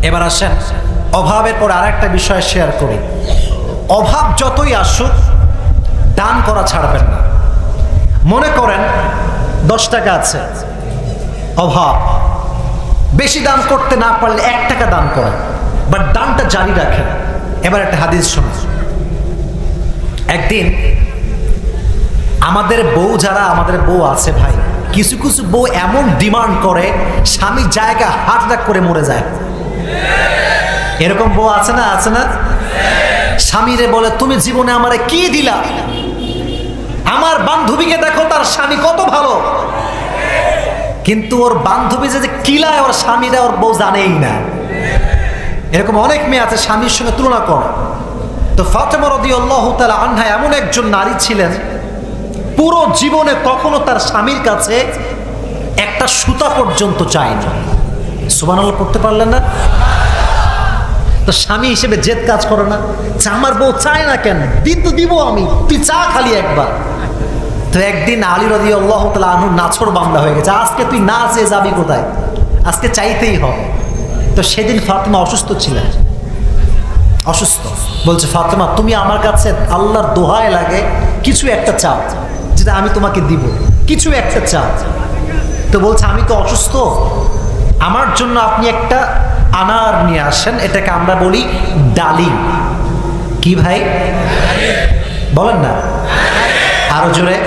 এবার আসেন অভাবের পর আরেকটা বিষয় শেয়ার করি। অভাব যতই আসুক দান করা ছাড়বেন না। মনে করেন 10 টাকা আছে, অভাব, বেশি দান করতে না পারলে 1 টাকা দান করেন, বাট দানটা জারি রাখেন। এবার একটা হাদিস শুনুন। একদিন আমাদের বউ আছে ভাই, কিছু কিছু বউ এমন ডিমান্ড করে স্বামী জায়গা হার্ট অ্যাটাক করে মরে যায়। এরকম বউ আছে না? আছে না? স্বামীরে বলে তুমি জীবনে আমারে কি দিলা? আমার বান্ধবীকে দেখো, তার স্বামী কত ভালো, কিন্তু ওর বান্ধবী যে কিলায় ওর স্বামীরা ওর বউ জানেই না। এরকম অনেক মেয়ে আছে স্বামীর সঙ্গে তুলনা করে। তো ফাতেমা রাদিয়াল্লাহু তাআলা আনহা এমন একজন নারী ছিলেন, পুরো জীবনে কখনো তার স্বামীর কাছে একটা সুতা পর্যন্ত চায়নি। সুবহানাল্লাহ পড়তে পারলেন না? তো স্বামী হিসেবে জেদ কাজ করে না, আমার বউ চায় না কেন, দিব আমি, তুই চা খালি একবার। তো একদিন আলী রাদিয়াল্লাহু তাআলা আনহু নাছর বান্দা হয়ে গেছে, আজকে তুই না চেয়ে যাবি কোথায়, আজকে চাইতেই হবে। তো সেদিন ফাতেমা অসুস্থ ছিলেন, অসুস্থ। বলছে ফাতেমা তুমি আমার কাছে আল্লাহর দোহায় লাগে কিছু একটা চাও, যেটা আমি তোমাকে দিব, কিছু একটা চাও। তো বলছে আমি তো অসুস্থ, আমার জন্য আপনি একটা আনার নিয়ে আসেন, এটাকে আমরা বলি ডালিম। কি ভাই বলেন না আরো জোরে?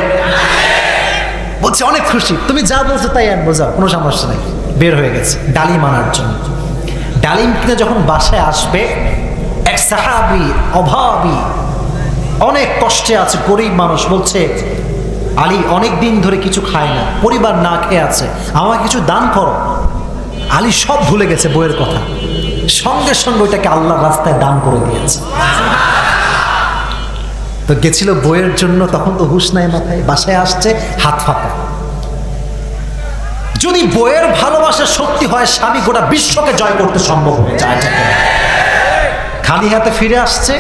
বলছে অনেক খুশি, তুমি যা বলছো তাই আনবো, যাও, কোনো সমস্যা নেই। বের হয়ে গেছে ডালিম আনার জন্য। ডালিম কিনে যখন বাসায় আসবে, এক সাহাবী অভাবী, অনেক কষ্টে আছে, গরিব মানুষ, বলছে আলী অনেক দিন ধরে কিছু খায় না, পরিবার না খেয়ে আছে, আমাকে কিছু দান করো। আলী সব ভুলে গেছে বইয়ের কথা, সঙ্গে সঙ্গে ওইটাকে আল্লাহর রাস্তায় দান করে দিয়েছে। তো গেছিল বইয়ের জন্য, তখন তো হুঁশ নাই মাথায়, বাসায় আসছে হাত ফাঁকা। যদি বইয়ের ভালোবাসার শক্তি হয়, স্বামী গোটা বিশ্বকে জয় করতে সম্ভব হয়ে যায়। খালি হাতে ফিরে আসছে,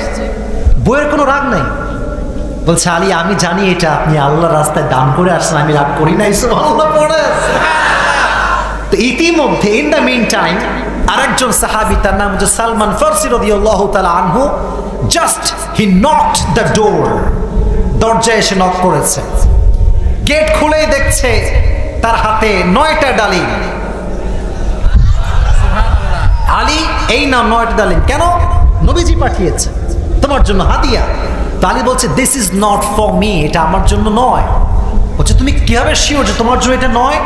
বইয়ের কোনো রাগ নাই। বলছে আলী আমি জানি এটা আপনি আল্লাহর রাস্তায় দান করে আসছেন, আমি রাগ করি নাই। সুবহানাল্লাহ পড়ে। তো ইতিমধ্যে ইন দ্য মিন টাইম আরেকজন সাহাবী, তার নাম হচ্ছে সালমান ফারসি রাদিয়াল্লাহু তাআলা আনহু, just he knocked the door, দরজায় এসে নক করেছে। গেট খুলেই দেখছে তার হাতে 9টা ডালিম। আলী এই না 9টা ডালিম, কেন? নবীজি পাঠিয়েছে তোমার জন্য হাদিয়া। তো আলী বলছে this is not for me, এটা আমার জন্য নয়। বলছে তুমি কিভাবে শিওর যে তোমার জন্য এটা নয়?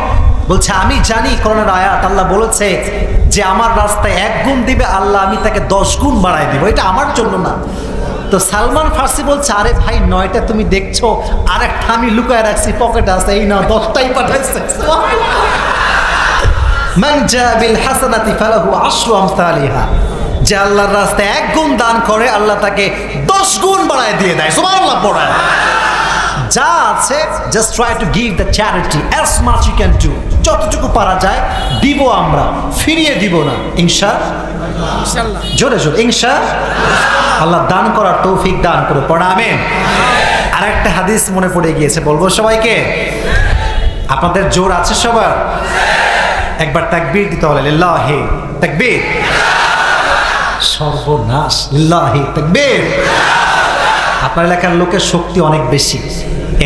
বলছে আমি জানি কোরআনের আয়াত, আল্লাহ বলেছে যে আমার রাস্তায় 1 গুণ দিবে আল্লাহ, আমি তাকে 10 গুণ বাড়াই দিব, এটা আমার জন্য না। তো সালমান ফারসি বলছে আরে ভাই 9টা তুমি দেখছো, আরেকটা আমি লুকায় রাখছি পকেটে আছে, এই না 10টাই পাঠাইছে। মান জা বিল হাসানাতি ফালাহু আশরু আমসালিহা, যে আল্লাহর রাস্তায় 1 গুণ দান করে আল্লাহ তাকে 10 গুণ বাড়ায় দিয়ে দেয়। সুবহানাল্লাহ পড়া। যা আছে just try to give the charity as much you can do, যতটুকু পারা যায় দিব, আমরা ফিরিয়ে দিব না ইনশাআল্লাহ। জোরে জোরে ইনশাআল্লাহ। আল্লাহ দান করার তৌফিক দান করে, পড়া আমিন। আর একটা হাদিস মনে পড়ে গিয়েছে, বলবো সবাইকে? আপনাদের জোর আছে সবার? একবার তাকবীর দিতে হলে লিল্লাহি তাকবীর। সর্বনাশ, লিল্লাহি তাকবীর। আপনার এলাকার লোকের শক্তি অনেক বেশি,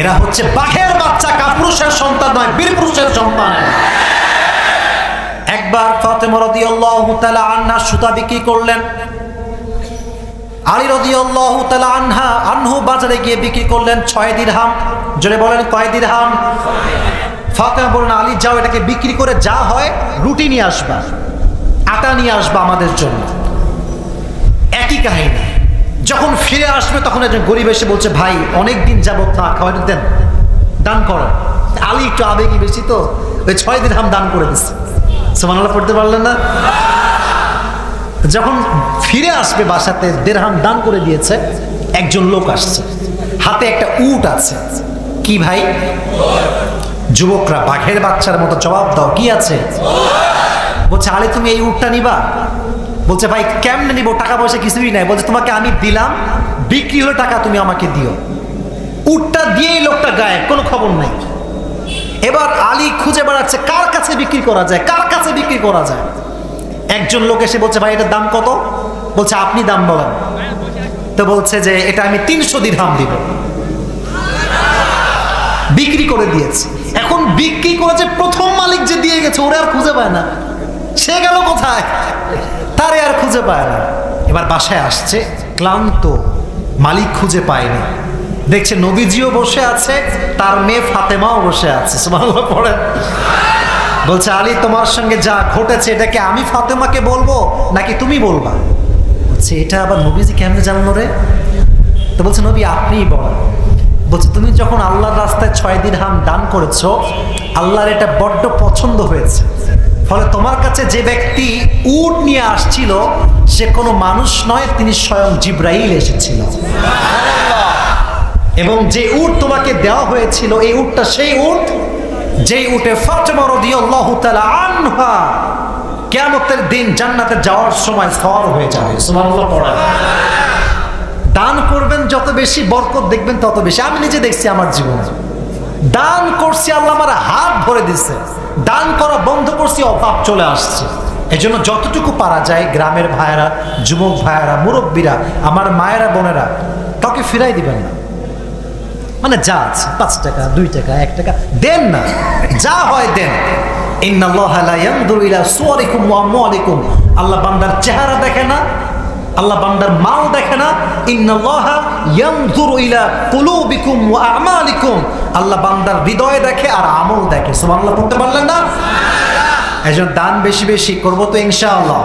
এরা হচ্ছে বাঘের বাচ্চা, কাপুরুষের সন্তান নয়, বীর পুরুষের সন্তান। একবার ফাতেমা রাদিয়াল্লাহু তাআলা আনহা সুতা বিক্রি করলেন, আলী রাদিয়াল্লাহু তাআলা আনহু বাজারে গিয়ে বিক্রি করলেন 6 দিরহাম। জোরে বলেন কয় দিরহাম? ফাতেমা বললেন আলী যাও, এটাকে বিক্রি করে যা হয় রুটি নিয়ে আসবা, আটা নিয়ে আসবা আমাদের জন্য। একই কাহিনী, যখন ফিরে আসবে তখন একজন গরিব এসে বলছে ভাই অনেক দিন যাবত না খাওয়া দেন, দান করো। আলী একটু আবেগী বেশি, তো ওই 6 দিরহাম দান করে দিচ্ছে। সুবহানাল্লাহ পড়তে পারলেন না? যখন ফিরে আসবে বাসাতে, দিরহাম দান করে দিয়েছে, একজন লোক আসছে, হাতে একটা উট আছে। কি ভাই? যুবকরা বাঘের বাচ্চার মতো জবাব দাও, কি আছে? বলছে আলী তুমি এই উটটা নিবা? বলছে ভাই কেমনে নিব, টাকা পয়সা কিছুই নাই। বলছে তোমাকে আমি দিলাম, বিক্রি হলে টাকা তুমি আমাকে দিও। উটটা দিয়েই লোকটা গায়েব, কোনো খবর নাই। এবার আলী খুঁজে বেড়াচ্ছে কার কাছে বিক্রি করা যায়, কার কাছে বিক্রি করা যায়। একজন লোক এসে বলছে, ভাই এটার দাম কত? বলছে আপনি দাম বলেন। তো বলছে যে এটা আমি 300 দিরহাম দিব। বিক্রি করে দিয়েছে। এখন বিক্রি করেছে, প্রথম মালিক যে দিয়ে গেছে ওরে আর খুঁজে পায় না, সে গেল কোথায়, তারে আর খুঁজে পায় না। এবার বাসায় আসছে ক্লান্ত, মালিক খুঁজে পায়নি। দেখছে নবীজিও বসে আছে, তার মেয়ে ফাতেমাও বসে আছে। সুবহানাল্লাহ পড়েন। বলছে আলী, তোমার সঙ্গে যা ঘটেছে এটাকে আমি ফাতেমাকে বলবো নাকি তুমি বলবা? বলছে এটা আবার নবীজি কেমনে জানলো রে? তো বলছে নবী আপনিই বলেন। বলছে তুমি যখন আল্লাহর রাস্তায় 6 দিরহাম দান করেছো, আল্লাহর এটা বড্ড পছন্দ হয়েছে, ফলে তোমার কাছে যে ব্যক্তি উট নিয়ে আসছিল সে কোনো মানুষ নয়, তিনি স্বয়ং জিবরাইল এসেছিল। এবং যে উট তোমাকে দেওয়া হয়েছিল এই উটটা সেই উট যেই উটে ফাতেমা রাদিয়াল্লাহু তাআলা আনহা কিয়ামতের দিন জান্নাতে যাওয়ার সময় সওয়ার হয়ে যাবে। সুবহানাল্লাহ পড়া। দান করবেন যত বেশি বরকত দেখবেন তত বেশি। আমি নিজে দেখছি আমার জীবনে, দান করছি আল্লাহ আমার হাত ভরে দিচ্ছে, দান করা বন্ধ করছি অভাব চলে আসছে। এজন্য যতটুকু পারা যায় গ্রামের ভাইয়েরা, যুবক ভাইয়েরা, মুরব্বীরা, আমার মায়েরা, বোনেরা, কাউকে ফিরাই দিবেন না। মানে যা আছে 5 টাকা, 2 টাকা, 1 টাকা দেন না, যা হয় দেন। ইন্নাল্লাহা লা ইয়ানজুরু ইলা সুওয়ারিকুম ওয়া আমওয়ালিকুম। আল্লাহ বান্দার চেহারা দেখে না, আল্লাহ বান্দার মাল দেখে না। ইন্নাল্লাহা ইয়ানজুরু ইলা কুলুবিকুম ওয়া আমালিকুম। আল্লাহ বান্দার হৃদয় দেখে আর আমল দেখে। সুবহানাল্লাহ পড়তে পারলেন না? এজন্য দান বেশি বেশি করব তো ইনশাআল্লাহ।